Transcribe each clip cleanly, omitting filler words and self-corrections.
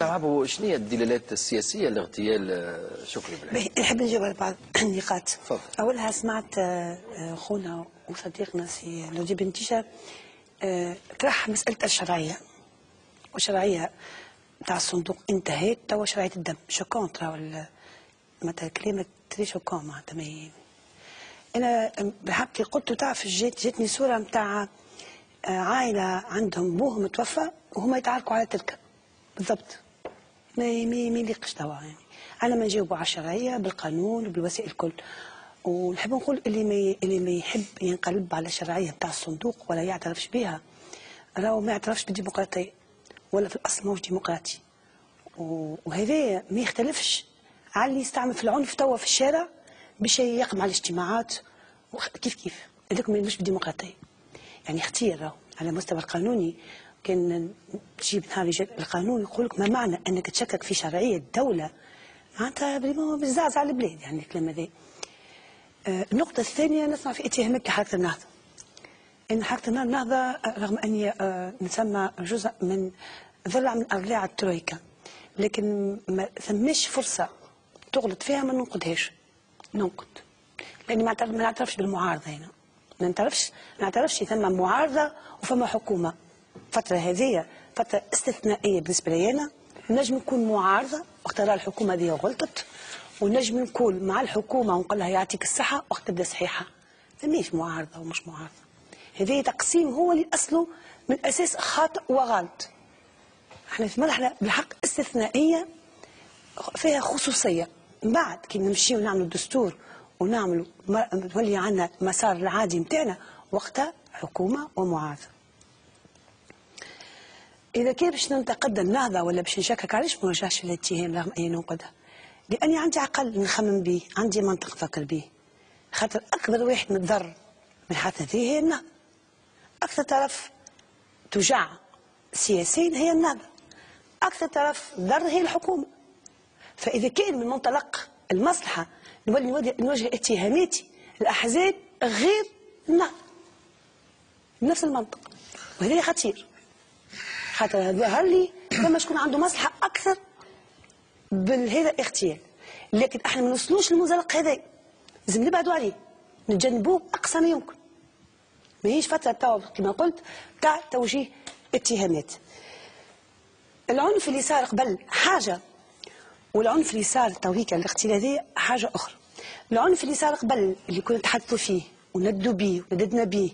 نستوعبوا شنو هي الدلالات السياسيه لاغتيال شكري بالعيد؟ نحب نجاوب على بعض النقاط. تفضل. اولها سمعت خونا وصديقنا سي لودي بنتيشا طرح مساله الشرعيه، والشرعيه نتاع الصندوق انتهت، توا شرعيه الدم شوكون، ترى مثلا كلمه تري شوكون معناتها. انا بحقي قلت تعرف جاتني صوره نتاع عائله عندهم بوهم توفى وهما يتعاركوا على تلك بالضبط. ما يليقش توا يعني. على ما نجاوبوا على الشرعيه بالقانون وبالوسائل الكل. ونحب نقول اللي ما يحب ينقلب على الشرعيه نتاع الصندوق ولا يعترفش بها راهو ما يعترفش بالديمقراطيه، ولا في الاصل ماهوش ديمقراطي. وهذا ما يختلفش على اللي يستعمل في العنف توا في الشارع باش يقمع الاجتماعات كيف هذاك مش بالديمقراطيه. يعني اختيار راهو على المستوى القانوني. كان تجيب نهار القانون يقول لك ما معنى انك تشكك في شرعيه الدوله، معناتها بزعزع البلاد يعني الكلام هذا. النقطه الثانيه نسمع في اتهامات لحركه النهضه. ان حركه النهضه رغم اني نسمى جزء من ضلع من اضلاع الترويكا، لكن ما ثماش فرصه تغلط فيها ما ننقدهاش. ننقد لاني ما نعترفش بالمعارضه هنا. ما نعترفش ثم معارضه وفما حكومه. الفتره هذه فتره استثنائيه بالنسبه لي انا. نجم نكون معارضه وقت ترى الحكومه هذه غلطت، ونجم نكون مع الحكومه ونقول لها يعطيك الصحه وقت تبدا صحيحه. فماش معارضه ومش معارضه. هذا تقسيم هو اللي اصله من اساس خاطئ وغلط. احنا في مرحله بالحق استثنائيه فيها خصوصيه. من بعد كي نمشيو نعملوا الدستور ونعملوا تولي عندنا المسار العادي نتاعنا وقتها حكومه ومعارضه. اذا كان باش ننتقد النهضه ولا باش نشكك علاش ما نوجهش في الاتهام رغم اني ننقدها؟ لاني عندي عقل نخمم به، عندي منطق نفكر به. خاطر اكبر واحد متضرر من الحادثه هذه هي النهضه. اكثر طرف توجع سياسيا هي النهضه. اكثر طرف ضر هي الحكومه. فاذا كان من منطلق المصلحه نوجه اتهاماتي الاحزاب غير النهضه بنفس المنطق، وهذا خطير. خاطر ظهر لي لما شكون عنده مصلحه اكثر بهذا الاغتيال. لكن احنا ما نوصلوش للمنزلق هذا، لازم نبعدوا عليه، نتجنبوه اقصى ما يمكن. ماهيش فتره توا كما قلت تاع توجيه اتهامات. العنف اللي صار قبل حاجه، والعنف اللي صار توهيك الاغتيال هذه حاجه اخرى. العنف اللي صار قبل اللي كنا نتحدثوا فيه وندوا به ونددنا به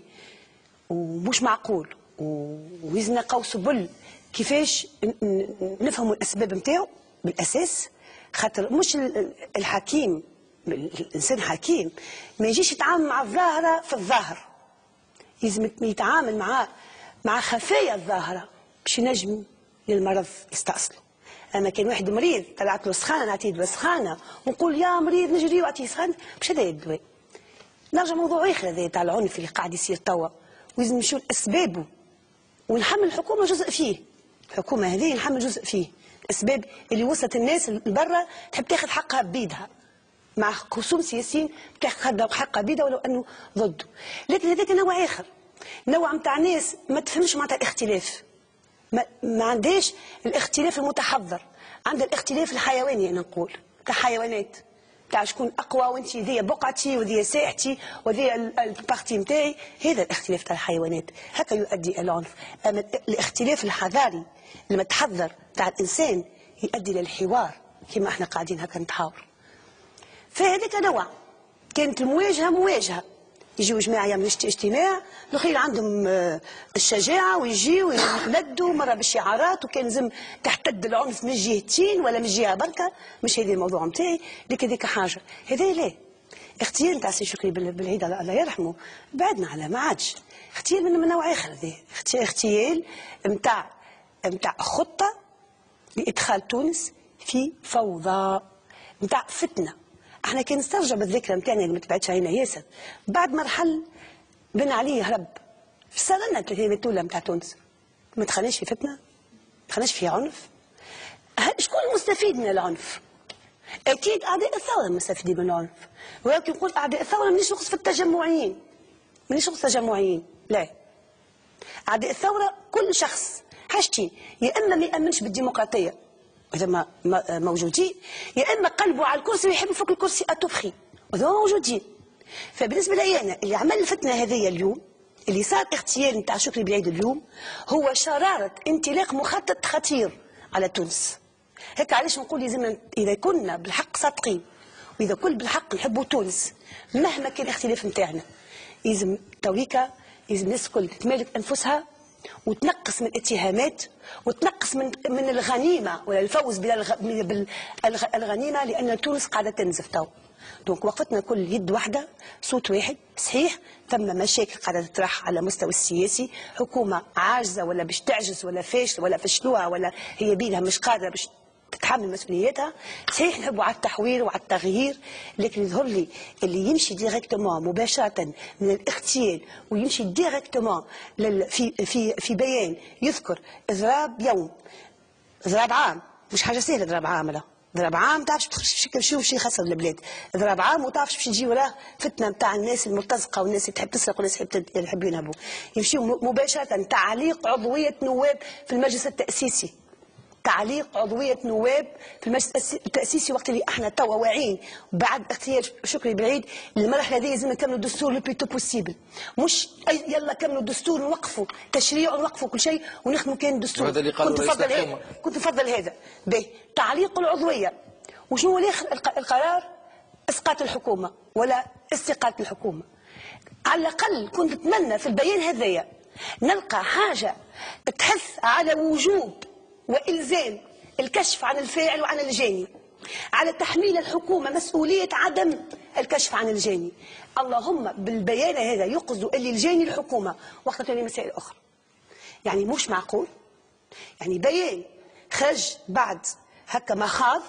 ومش معقول ويزنا قوس بل كيفاش نفهموا الاسباب نتاعو بالاساس. خاطر مش الحكيم الانسان حكيم ما يجيش يتعامل مع الظاهره في الظاهر، لازم يتعامل مع خفايا الظاهره باش ينجم للمرض يستأصله. اما كان واحد مريض طلعت له سخانه نعطيه دواء سخانه ونقول يا مريض نجري واعطيه سخانه باش هذا الدواء. نرجع موضوع اخر هذا تاع العنف اللي قاعد يصير توا، ولازم نمشيو لاسبابه ونحمل الحكومه جزء فيه. الحكومه هذه نحمل جزء فيه. الاسباب اللي وصلت الناس لبرا تحب تاخذ حقها بيدها مع خصوم سياسيين تاخذ حقها بيدها ولو انه ضده. لكن هذاك نوع اخر، نوع نتاع ناس ما تفهمش معناتها الاختلاف. ما عندهاش الاختلاف المتحضر، عندها الاختلاف الحيواني. انا نقول كحيوانات تاع شكون اقوى، وانت ذي بقعتي وذي ساحتي وذي البارتي نتاعي. هذا الاختلاف تاع الحيوانات، هكا يؤدي الى العنف. اما الاختلاف الحضاري المتحضر تاع الانسان يؤدي للحوار كما احنا قاعدين هكا نتحاور. فهذاك نوع كانت المواجهه مواجهه، يجيو جماعه يعملوا اجتماع، الاخرين عندهم الشجاعه ويجيو يندوا مره بالشعارات، وكان لازم تحتد العنف من جهتين ولا من جهه بركه. مش هذا الموضوع نتاعي، لكن هذيك حاجه. هذا لا اغتيال نتاع سي شكري بالعيد الله يرحمه بعدنا على ما عادش اغتيال من نوع اخر. هذا اغتيال نتاع خطه لادخال تونس في فوضى، نتاع فتنه. احنا كان نسترجع بالذكرى نتاعنا اللي ما تبعدش علينا ياسر، بعد ما رحل بن علي هرب صار لنا 300 دولة نتاع تونس. ما دخلناش في فتنه، ما دخلناش في عنف. شكون المستفيد من العنف؟ اكيد اعداء الثوره مستفيدين من العنف، ولكن نقول اعداء الثوره مانيش نقصد في التجمعيين، مانيش نقصد تجمعيين، لا. اعداء الثوره كل شخص حاجتين، يا اما ما يامنش بالديمقراطيه وإذا ما موجودين، يا إما قلبوا على الكرسي ويحب يفك الكرسي أتوبخي، وإذا ما موجودين. فبالنسبة لي أنا اللي عمل الفتنة هذه اليوم، اللي صار اغتيال نتاع شكري بلعيد اليوم، هو شرارة انطلاق مخطط خطير على تونس. هيك علاش نقول لازم إذا كنا بالحق صادقين، وإذا كل بالحق نحبوا تونس مهما كان الاختلاف نتاعنا، لازم تويكا لازم الناس الكل تمالك أنفسها وتنقص من الاتهامات وتنقص من الغنيمة ولا الفوز بالغنيمة، لأن تونس قاعدة تنزف تو. دونك وقفتنا كل يد واحدة صوت واحد. صحيح ثم مشاكل قاعدة تطرح على المستوى السياسي، حكومة عاجزة ولا باش تعجز ولا فاشل ولا فشلوها ولا هي بيدها مش قادرة باش تتحمل مسؤوليتها. صحيح نحبوا على التحوير وعلى التغيير، لكن يظهر لي اللي يمشي ديريكتومون مباشرة من الاغتيال ويمشي ديريكتومون في بيان يذكر اضراب يوم، اضراب عام، مش حاجة سهلة اضراب عام. لا ضرب عام تعرفش شو يخسر البلاد، ضرب عام وتعرفش باش تجي وراه فتنه نتاع الناس المرتزقه والناس اللي تحب تسرق والناس اللي يحبوا ينهبوا. يمشيوا مباشره تعليق عضويه نواب في المجلس التاسيسي، تعليق عضويه نواب في المجلس التاسيسي، وقت اللي احنا توا واعيين بعد اغتيال شكري بلعيد المرحله هذه لازم نكملوا الدستور لو بيتو بوسيبل، مش يلا كملوا الدستور نوقفوا تشريع ونوقفوا كل شيء ونخدموا كان الدستور. وهذا اللي قالوا كنت نفضل هذا به تعليق العضويه. وشنو هو القرار؟ اسقاط الحكومه ولا استقاله الحكومه. على الاقل كنت نتمنى في البيان هذايا نلقى حاجه تحث على وجوب والزام الكشف عن الفاعل وعن الجاني، على تحميل الحكومه مسؤوليه عدم الكشف عن الجاني. اللهم بالبيان هذا يقصدوا اللي الجاني الحكومه وقت ثاني مسائل اخرى. يعني مش معقول يعني بيان خرج بعد هكا مخاض،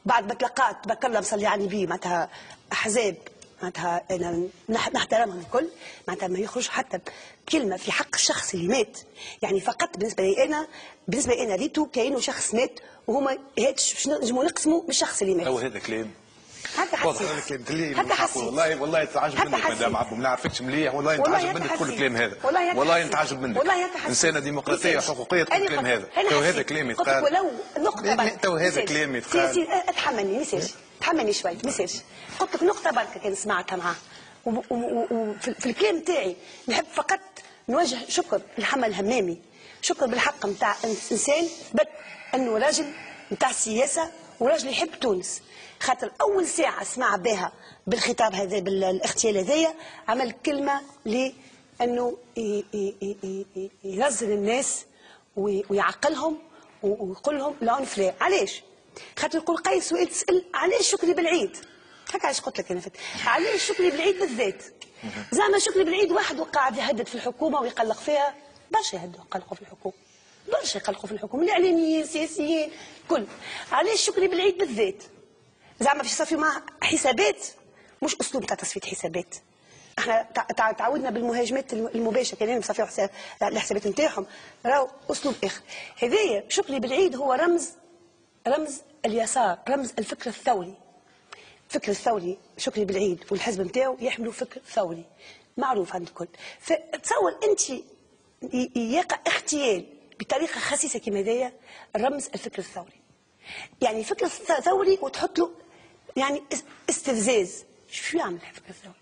بعد ما تلقات تبارك الله مصلي على النبي معناتها احزاب معناتها انا نحترمهم الكل، معناتها ما يخرج حتى كلمه في حق الشخص اللي مات. يعني فقط بالنسبه لي انا ريتو كانه شخص مات وهما هيك باش نجموا نقسموا بالشخص اللي مات. هو هذا كلام هكا حسيت والله تعجب منك مدام عبد، ما نعرفكش مليح، والله نتعجب منك كل الكلام هذا، والله نتعجب منك، انسانه ديمقراطيه حقوقيه تقول الكلام هذا. تو هذا كلام يتقال، ولو نقطه تو هذا كلام يتقال. سيدي اتحملني ما يصيرش، تحملني شوي ما يصيرش. قلت لك نقطه بركه كان سمعتها معاه، وفي الكلام تاعي نحب فقط نوجه شكر لحمد الهمامي، شكر بالحق نتاع انسان بد انه راجل نتاع السياسه وراجل يحب تونس. خاطر اول ساعه سمع بها بالخطاب هذا بالاغتيال هذايا عمل كلمه لانه ينزل الناس ويعقلهم ويقول لهم العنف لا. علاش؟ خاطر يقول قيس سؤال تسال علاش شكري بالعيد؟ هكا علاش قلت لك انا علاش شكري بالعيد بالذات؟ زعما شكري بالعيد واحد وقاعد يهدد في الحكومه ويقلق فيها، برشا يقلقوا في الحكومه، برشا يقلقوا في الحكومه، الاعلاميين السياسيين كل. علاش شكري بالعيد بالذات؟ زعما باش يصفيوا معاه حسابات، مش اسلوب تاع تصفيه حسابات. احنا تعودنا بالمهاجمات المباشره كانوا يصفيوا الحسابات نتاعهم، راهو اسلوب اخر. هذايا شكري بالعيد هو رمز اليسار، رمز الفكر الثوري. الفكر الثوري شكري بالعيد والحزب نتاعو يحملوا فكر ثوري معروف عند الكل. فتصور انت يقع اغتيال بطريقه خسيسه كما هذايا، رمز الفكر الثوري. يعني فكر ثوري وتحط له يعني استفزاز. شو يعمل الفكر الثوري؟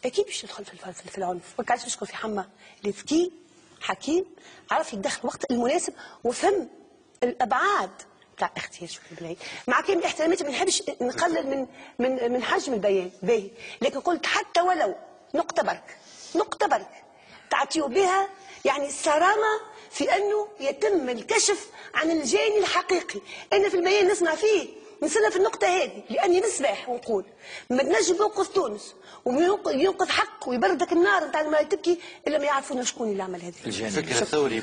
اكيد باش يدخل في العنف. وكاش نشكر في حما اللي ذكي حكيم عرف يتدخل وقت المناسب وفهم الابعاد تاع اغتيال شكري بالعيد. مع كامل احتراماتي ما نحبش نقلل من حجم البيان باهي، لكن قلت حتى ولو نقطه برك تعطيوا بها يعني الصرامه في انه يتم الكشف عن الجاني الحقيقي. انا في البيان نسمع فيه نسألها في النقطة هذه لأني نسبح ونقول ما تنجم ينقذ تونس وينقذ حق ويبردك النار نتاع المراية تبكي إلا ما يعرفون شكون اللي عمل هذا. الفكر الثوري